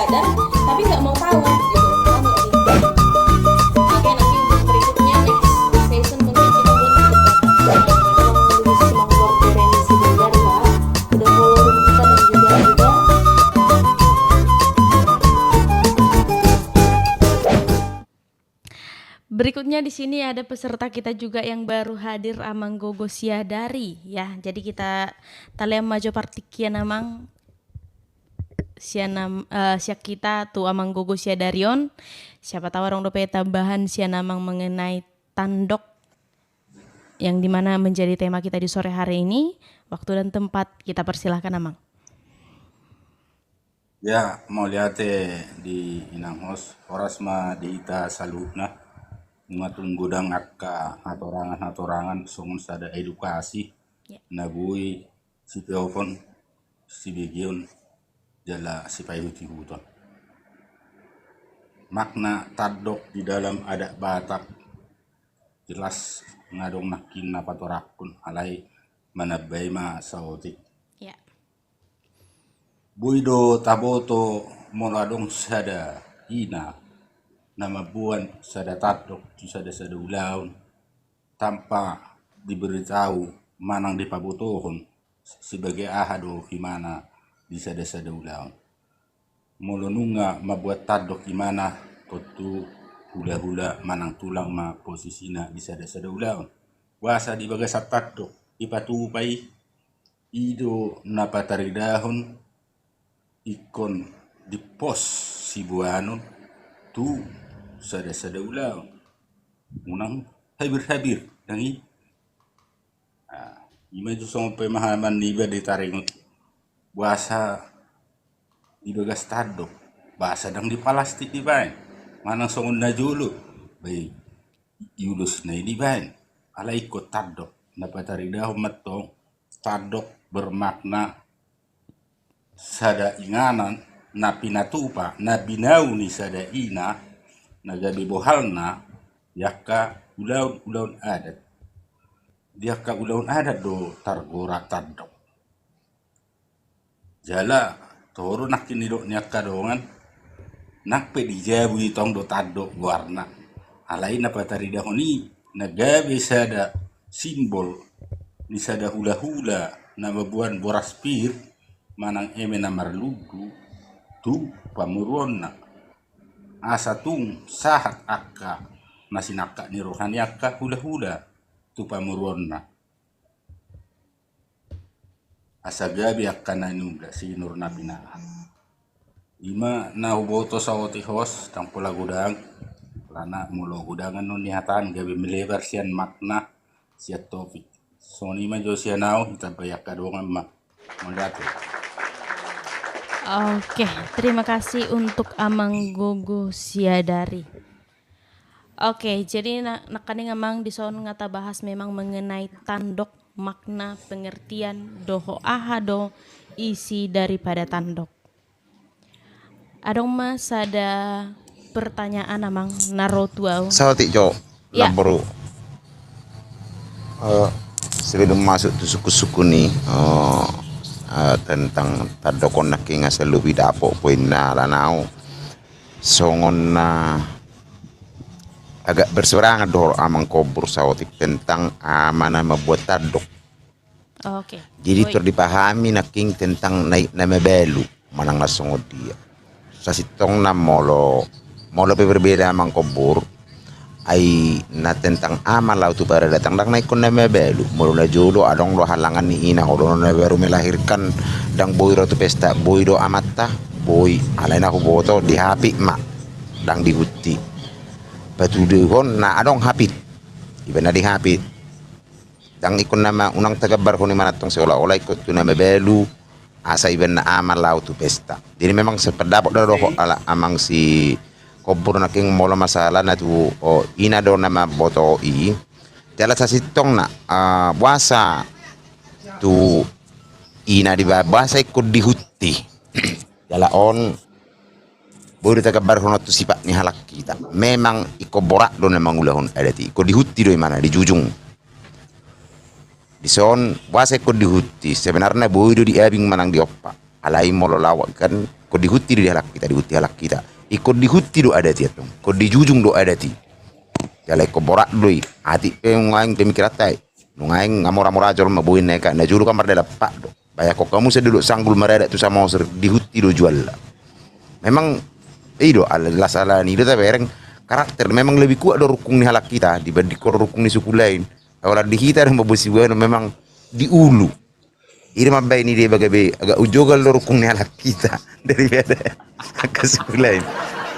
sadar tapi nggak mau tahu gitu. Paham nggak sih? Oke, nanti untuk berikutnya next session mungkin kita buat debat dengan semangat remisi Bulgar ya. Udah follow room kita dan juga berikutnya di sini ada peserta kita juga yang baru hadir, Amang Gogo Siadari ya. Jadi kita talem maju partikian Amang sianam siak kita tuh Amang Gogo Siadarion. Siapa tahu orang dope tambahan sianamang mengenai tandok yang dimana menjadi tema kita di sore hari ini. Waktu dan tempat kita persilahkan Amang. Ya, mau lihat di inang hos oras ma di ita saluna ngatung gudang akka atorangan songon sada edukasi nabui si telepon si begion jala si payuti huton makna tadok di dalam adat Batak jelas ngadong nakin napatorakun alai manabay ma sautik buido taboto moladong sada ina nama buan sada tatok di sada ulaun tanpa diberitahu manang dipabutohon sebagai ahado gimana di sada ulaun molonunga mabuat tadok gimana tutu hula-hula manang tulang ma posisina di sada ulaun wasa di bagas tadok ipatupai ido napataridahon ikon di pos si buanon tu sada ulaun unang habir dangi ima itu sama pemahaman niba ditaringot bahasa di bagas tadok bahasa dang di palastik di bain manang songon na julu baik yulus na di bain ala ikut tadok napataridah matong tadok bermakna sada inganan na pinatupa na binau ni sada ina nagabi bohalna yakka ulaun adat diakka ulaun adat do targora tadok jala toro nak kinidok nyakka dongan nakpe dijabu itong do tadok warna alai na pataridahoni nagabi sada simbol ni sada hula-hula na babuan boras pir manang eme na marludu tu pamuruan na asa tung sahat akka nasinaka ni rohani akka hula-hula tu pamuruan na asa gabi akka na nuga sinur na binaan ima na uboto sa otihos tang pula gudang lana mulo gudangan no nihatan gabi melebar sian makna siat topik so ni ma jo sianao kita bayak kadongan ma mondate. Oke, terima kasih untuk Amang Gogo Siadari. Oke, jadi nakaning Amang di sono ngata bahas memang mengenai tandok, makna, pengertian, doho ahado, isi daripada tandok. Adong mas ada pertanyaan Amang narotuau. Sawati Jo, Lamboro. Sebelum masuk ke suku-suku nih, tentang tadokon na kinga sa lubi dapo poin na lanao songon na agak berseberangan dor amang kobur sawotik tentang mana membuat tadok. Oke. Jadi terdipahami na king tentang naik nama belu manang nasongod dia sasitong na molo berbeda amang kobur ay na tentang amal tu para datang dak naik kon na mebelu mula jolo adong lo halangan ni ina holo na baru melahirkan dang boy ro tu pesta boy do amatta boy alay na ko boto di hapi ma dang dihuti batu de hon na adong hapit iba na di hapit dang ikon nama unang tagabar ko ni manatong seolah olah ikut tu na mebelu asa iba na amal tu pesta jadi memang sepedapok do ala amang si kobur na king mola masalah na tu ina do nama boto i jala sa sitong na buasa tu ina di bahasa ikut dihuti jala on boleh tak kabar hono tu sifat ni halak kita memang iko borak do memang ulahon adati iko dihuti do mana di jujung di son buasa iko dihuti sebenarnya boy do di abing manang di oppa alai molo lawak kan ko Ikut dihuti di halak kita, dihuti halak kita. Ikut dihuti do ada ti atong. Ikut dijujung do ada ti. Jalai ko borak doi. Ati pe ngaing pemikir atai. Ngaing ngamora-mora jol mabuin neka na julu kamar dela pak do. Baya ko kamu seduluk sanggul mereda tu sama ser dihuti do jual. Memang do ala salah ni do tapi ereng karakter memang lebih kuat do rukung ni halak kita dibanding rukung ni suku lain. Kalau di kita dan mabusi memang di ulu. Ini mabay ni dia bagabe agak ujogal do rukung ni halak kita daripada ke suku lain.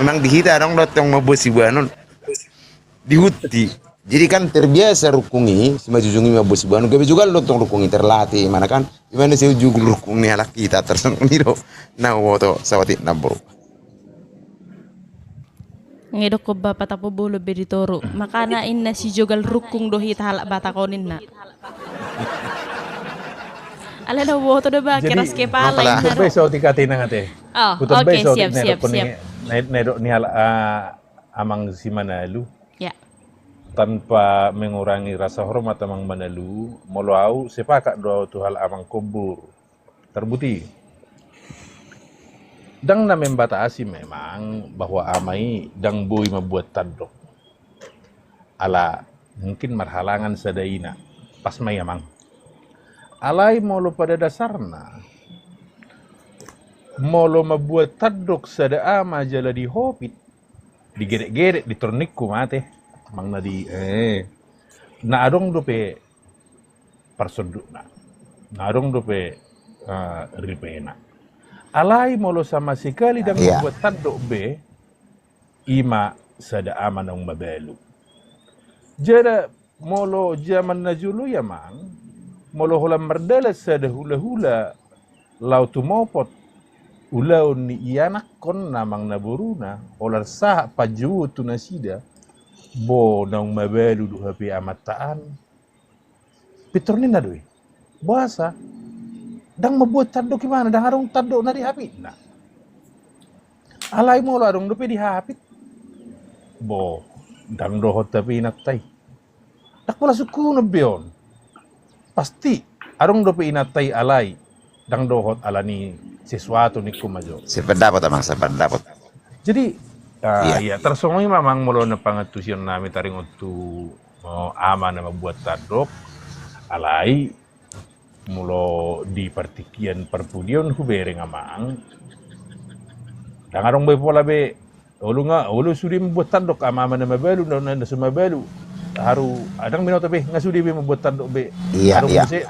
Memang di kita dong datang mabusi non dihuti. Jadi kan terbiasa rukungi, si majujungi mabusi buano. Gabi juga lo tong rukungi terlatih, mana kan? Gimana sih ujung rukungi halak kita tersang niro. Nah, woto sawati nabro. Ngedok ko ba patapo bolo beditoro. Makana inna si jogal rukung do hita halak batakonin na. Ala na woto do ba keras ke pala Mapala. inna. Putbay sa utikati na nga te. Oh, Putbay okay, sa siap, utik siap, na siap. Nero ni hala amang si Manalu Ya. tanpa mengurangi rasa hormat amang Manalu, moloau sepakat doa tu hal amang kubur. Terbukti. Dang na membatasi memang bahwa amai dang boy membuat tandok. Ala mungkin marhalangan sadaina pas may amang. Alai molo pada dasarna molo membuat tandok sada ama jala di hopit digeret-geret di tornikku mate mang na di na adong dope personduk na adong dope ripena alai molo sama sekali dan Iya. membuat tandok be ima sada ama nang mabelu jada molo zaman najulu ya mang molo hula merdala sada hula-hula lau tumopot ulau ni ianak kon namang naburuna olar sah paju tu nasida bo nang mabelu du hapi amataan pitornin na doi bahasa dang mabuat tandok gimana dang arong tandok na di hapi na alai mo larong dope di hapit bo dang dohot tapi inatay dak pala suku na biyon pasti arong dope inatay alai dang dohot alani sesuatu ni kumajo. Sependapat amang sependapat. Jadi Iya. ya tersongoy mamang mulo na pangatusyon namin taring untuk ama na membuat tandok alai mulo di partikian perpudion hubereng amang dangarong bay pola be ulu sudi membuat tandok ama na mabalu na sumabalu haru adang binoto be ngasudi be membuat tandok be Iya, haru iya. muse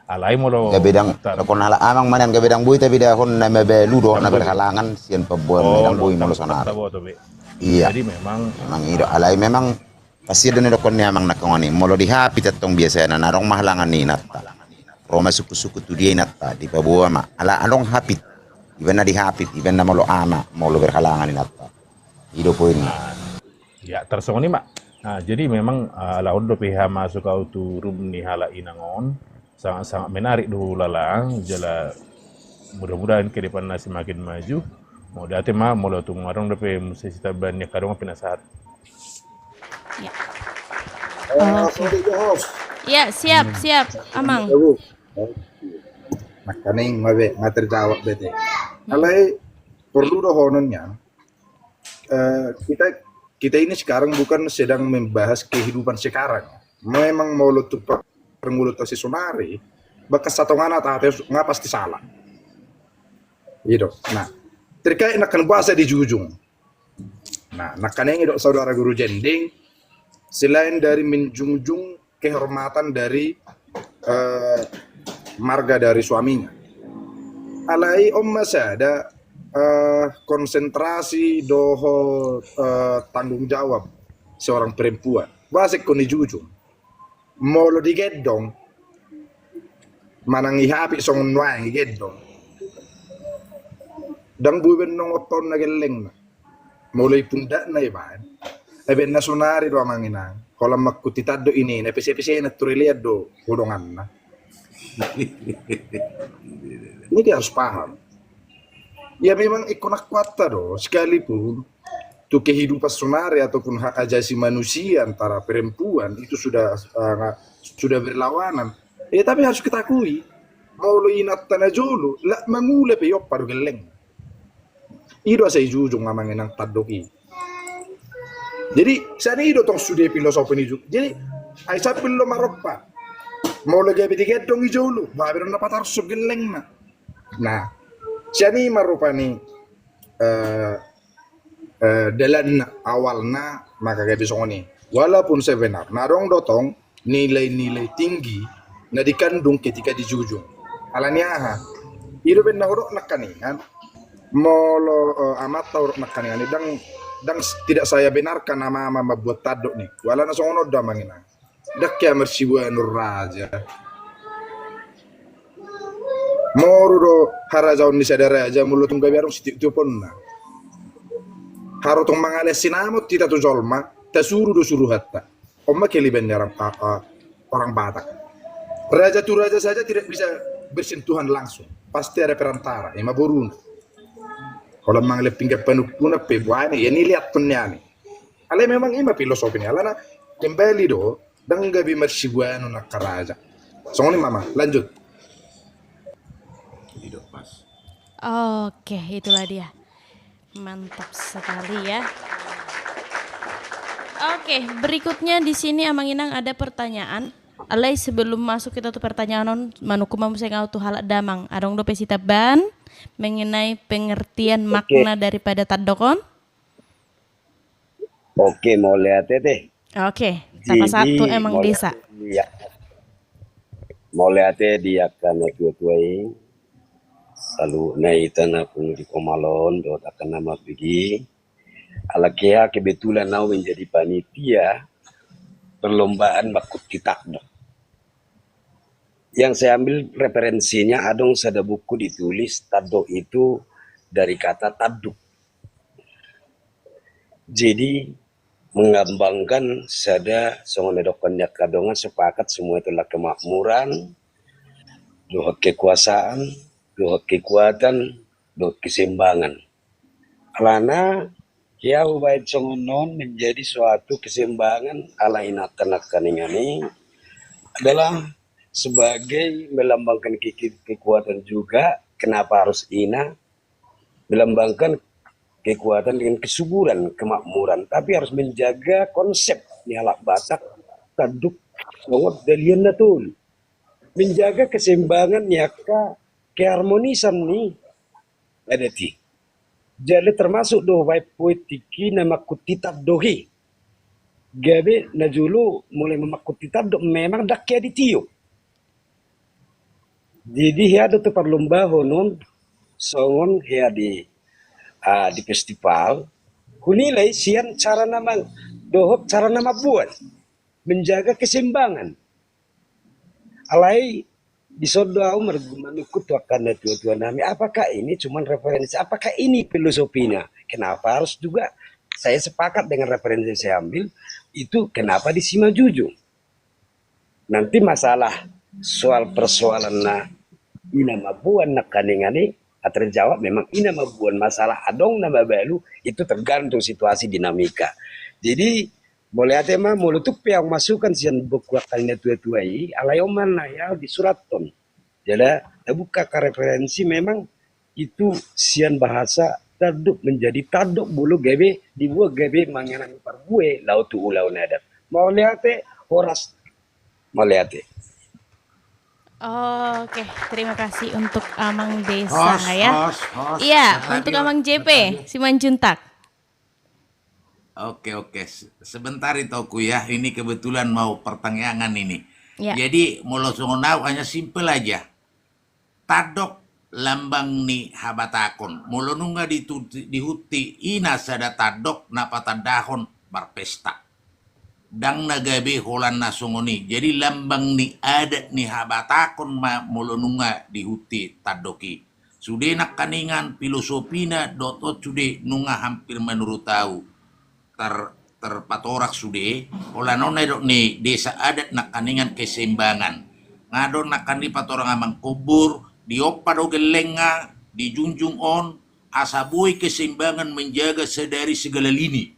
alai mulo Gabedang kon hala amang manan gabedang buy tapi dah kon na mabelu do na berhalangan sian pebuan medang buy molo sonar. Iya. Jadi memang Memang ido alai memang pasti dan do kon ni amang nakongoni molo dihapi tatong biasa na narong mahalangan ni natta. Roma suku-suku tu dia natta di pabuwa ma ala anong hapit. Iban na dihapit, iban na molo ama molo berhalangan ni natta. Ido po ini. ya tersongoni mak. Nah, jadi memang laun do pihak masuk au tu rum ni hala inangon sangat-sangat menarik dulu lalang jala mudah-mudahan ke depan nasi makin maju mau date mah mau tu ngarong do pe musi sita banyak kadang penasaran. Oke. Ya, siap, siap, Amang. Makaning mabe ngater jawab bete. Alai perlu dohononnya. Kita ini sekarang bukan sedang membahas kehidupan sekarang. Memang mau lutu permulut si sonari, bakas satu ngana tate nggak pasti salah. Gitu. Nah, terkait nakan bahasa di jujung. Nah, nakan yang itu saudara guru jending, selain dari menjunjung kehormatan dari marga dari suaminya. Alai masa ada konsentrasi doho tanggung jawab seorang perempuan. Bahasa koni jujung. Molo di gedong manang ihapi song nuang gedong. Dang buben nong oton na geleng na. Mulai pundak na iban. Eben na sunari do amanginang. Kalau makutitado ini, na pese-pese na turiliad do hudongan na. Ini dia harus paham. Ya memang ikonak kuata do, sekalipun tu kehidupan sunari ataupun hak asasi manusia antara perempuan itu sudah berlawanan. Tapi harus kita akui, mau lo inat tanah jolo, lah mangule pe yop paru geleng. Ido saya jujung ngamangin nang tadoki. Jadi sana ido tong studi filosofi ni juga. Jadi ay sa pillo maropa. Mau lagi betiket dong hijau lu. Babir na patar sugeleng na. Nah, sani marupa ni dalan awalna maka gabi songoni. Walaupun sebenar, narong dotong nilai-nilai tinggi na dikandung ketika dijujung. Alanya ha. Ido ben na horok nakaningan. Molo amat tahu nakaningan dang tidak saya benarkan nama membuat taduk nih. Wala na songono da mangina. Dak ya mersiwa nur raja. Moru do harajaun ni sadara aja mulut tungga biarung sitik tu pun na. Haro tong mangales sinamot tita tu jolma, tasuru do suruh hatta. Omma keliben orang Batak. Raja tu raja saja tidak bisa bersentuhan langsung. Pasti ada perantara, ima borun. Kalau mang leping ke penukuna pe buane ya ni lihat punyani. Ale memang ima filosofinya alana kembali do dan gabi mersibuano nak karaja. Songoni mama, lanjut. Hidup pas. Oke, itulah dia. Mantap sekali ya. Oke, berikutnya di sini Amang Inang ada pertanyaan. Alay sebelum masuk kita tuh pertanyaan manukumam saya ngau tuh halak damang. Adong do pesita ban mengenai pengertian makna daripada tadokon. Oke, mau lihat teh. Oke, salah satu emang mau desa. Iya. Mau lihat dia kan tuai selalu naitana pun di Komalon do akan nama pergi. Alakia kebetulan nau menjadi panitia perlombaan Makuti Tadok. Yang saya ambil referensinya adong sada buku ditulis tadok itu dari kata taduk. Jadi mengambangkan sada songonedokan kadongan sepakat semua itulah kemakmuran, dohot kekuasaan, dohot kekuatan, dohot keseimbangan. Alana ya ubaid songonon menjadi suatu keseimbangan ala inakan ini adalah sebagai melambangkan kekuatan juga. Kenapa harus ina? Melambangkan kekuatan dengan kesuburan, kemakmuran. Tapi harus menjaga konsep ni halak Batak taduk songot dalian natul. Menjaga keseimbangan nyaka keharmonisan ni ada ti. Jadi termasuk do baik poetiki nama kutitab dohi. Gabe najulu mulai memakuti taduk memang dak ya ditiup. Jadi ada tu perlomba honon songon di festival. Kunilai sian cara nama dohop cara nama buat menjaga keseimbangan. Alai di sodau menukut akan tua nami. Apakah ini cuma referensi? Apakah ini filosofinya? Kenapa harus juga saya sepakat dengan referensi yang saya ambil itu kenapa di Sima Jujung? Nanti masalah soal persoalan ina mabuan nak kaningani terjawab memang ina mabuan masalah adong nama balu itu tergantung situasi dinamika. Jadi boleh ada mah mulutuk yang masukkan sian buku akalnya tua-tuai alayoman ya di suraton. Jadi buka ke referensi memang itu sian bahasa taduk menjadi taduk bulu gebe dibuat gebe manganan parbue lau tu ulau nadat. Mau lihat horas mau lihat. Oke, terima kasih untuk Amang Desa ya. Iya, untuk Amang JP Simanjuntak. Oke. Sebentar itu aku ya. Ini kebetulan mau pertanyaan ini. Ya. Jadi mulo songonau hanya simpel aja. Tadok lambang ni habatakon. Mulo nunga dihuti ina sada tadok napa tadahon berpesta. Dang nagabe holan nasongoni. Jadi lambang ni adat ni habatakon mulo nunga dihuti tadoki. Sudah nak kaningan filosofina dotot sudah nunga hampir menurut tahu. Terpatorak sude ola nona dok ni desa adat nak kaningan keseimbangan ngadon nak kan di patorang amang kubur diopa do gelenga dijunjung on asabui keseimbangan menjaga sedari segala lini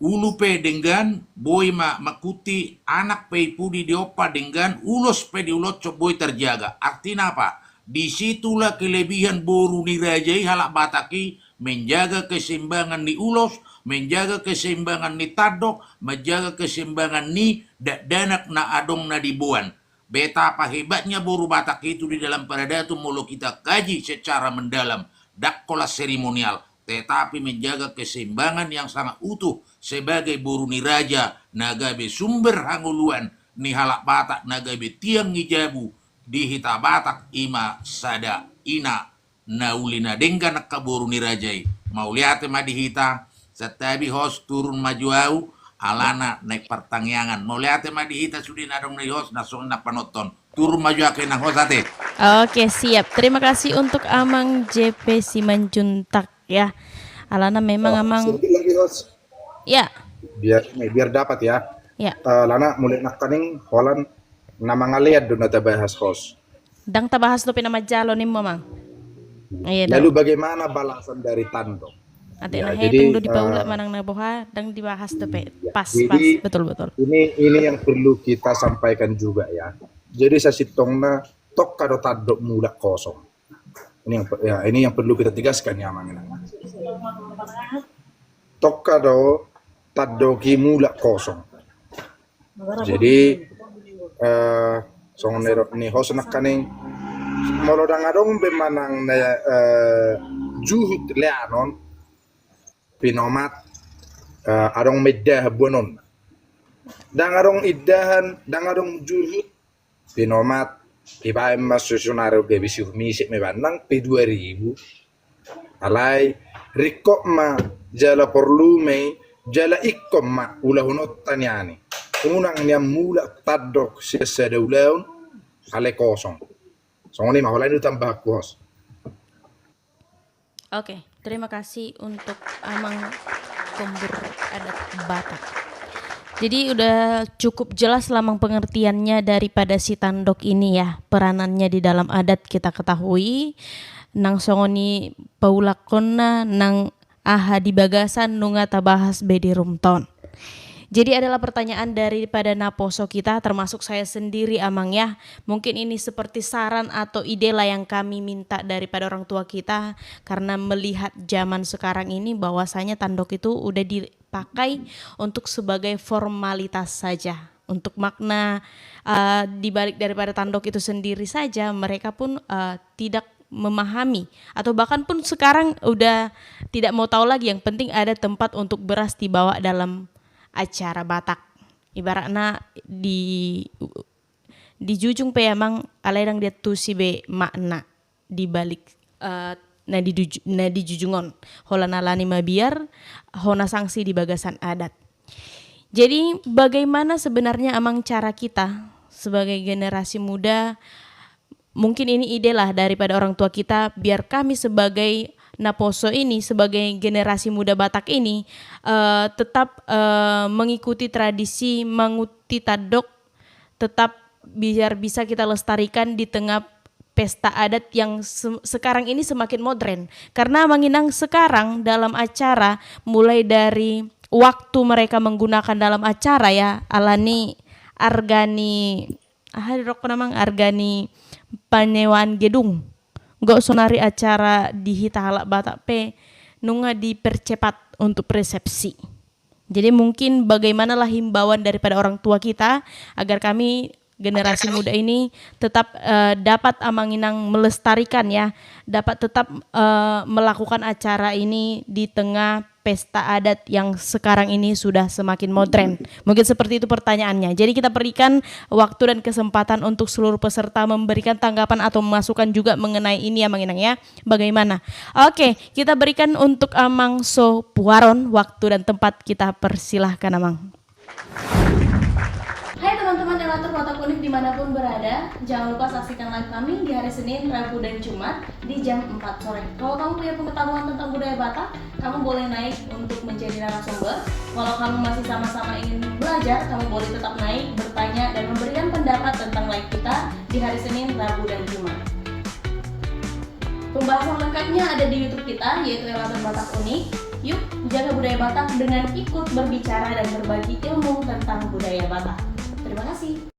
ulu pe dengan boy makuti anak pe pudi diopa dengan ulos pe diulot boy terjaga artinya apa disitulah kelebihan boru ni rajai halak Bataki menjaga keseimbangan ni ulos, menjaga keseimbangan ni tadok, menjaga keseimbangan ni danak na adong na dibuan. Betapa hebatnya boru Batak itu di dalam Paradatu mulu kita kaji secara mendalam, dakkola seremonial, tetapi menjaga keseimbangan yang sangat utuh sebagai boru ni raja nagabe sumber hanguluan ni halak Batak nagabe tiang ngijabu di hita Batak ima sada ina naulina dengga nakaboru ni rajai mau lihat ma di hita setabi host turun maju au alana naik pertangyangan mau lihat ma di hita sudi nadong na host nasong na panoton turun maju ake na host ate. Oke, siap. Terima kasih untuk Amang JP Simanjuntak ya. Alana memang Amang Sedikit lagi host, ya. biar dapat ya. Ya. Lana mulai nakaning Holland nama ngaliat do nata bahas host. Dang tabahas to pinama jalo ni Mamang. Iya Lalu daw. bagaimana balasan dari Tandok? Ate Ya, na jadi, hetong do di paula manang naboha dang dibahas to pe. Pas jadi- betul betul. Ini yang perlu kita sampaikan juga ya. Jadi sa sitongna tok kado Tandok mulak kosong. Ini yang perlu kita tegaskan ya Mang. Tok kado Tandok mulak kosong. Jadi songonero ni host nakaning molodang adong bemanang na juhut leanon pinomat adong meddah bonon dang adong iddahan dang adong juhut pinomat iba mas susunaro gebisi misik me bandang P2000 alai rikok ma jala porlume jala ikkom ma ulahunot tanyani unang niya mula Tandok siya daulaon ale kosong. So ini mah itu tambah kuos. Oke, terima kasih untuk Amang Kombur Adat Batak. Jadi udah cukup jelas lamang pengertiannya daripada si Tandok ini ya. Peranannya di dalam adat kita ketahui. Nang songoni paulakonna nang aha di bagasan nunga tabahas bedi rumton. Jadi adalah pertanyaan daripada naposo kita termasuk saya sendiri Amang ya. Mungkin ini seperti saran atau ide lah yang kami minta daripada orang tua kita. Karena melihat zaman sekarang ini bahwasanya Tandok itu udah dipakai untuk sebagai formalitas saja. Untuk makna dibalik daripada Tandok itu sendiri saja mereka pun tidak memahami atau bahkan pun sekarang udah tidak mau tahu lagi, yang penting ada tempat untuk beras dibawa dalam acara Batak. Ibaratnya di jujung pe emang aledang dia tusi be makna di balik di jujungon hola nalani mabiar hona sanksi di bagasan adat. Jadi bagaimana sebenarnya Amang cara kita sebagai generasi muda, mungkin ini ide lah daripada orang tua kita biar kami sebagai Naposo ini sebagai generasi muda Batak ini tetap mengikuti tradisi menguti Tandok, tetap biar bisa kita lestarikan di tengah pesta adat yang sekarang ini semakin modern. Karena Manginang sekarang dalam acara mulai dari waktu mereka menggunakan dalam acara ya alani argani argani penyewaan gedung. Gak sonari acara di hita halak Batak pe nunga dipercepat untuk persepsi. Jadi mungkin bagaimanalah himbauan daripada orang tua kita agar kami generasi muda ini tetap dapat Amanginang melestarikan ya, dapat tetap melakukan acara ini di tengah pesta adat yang sekarang ini sudah semakin modern. Mungkin seperti itu pertanyaannya. Jadi kita berikan waktu dan kesempatan untuk seluruh peserta memberikan tanggapan atau masukan juga mengenai ini ya Manginang ya. Bagaimana? Oke, kita berikan untuk Amang So Puaron waktu dan tempat, kita persilahkan Amang. Hai teman-teman relator Batak Unik dimanapun berada, jangan lupa saksikan live kami di hari Senin, Rabu, dan Jumat di jam 4 sore. Kalau kamu punya pengetahuan tentang budaya Batak, kamu boleh naik untuk menjadi narasumber. Kalau kamu masih sama-sama ingin belajar, kamu boleh tetap naik, bertanya, dan memberikan pendapat tentang live kita di hari Senin, Rabu, dan Jumat. Pembahasan lengkapnya ada di YouTube kita, yaitu Relator Batak Unik. Yuk, jaga budaya Batak dengan ikut berbicara dan berbagi ilmu tentang budaya Batak. Terima kasih.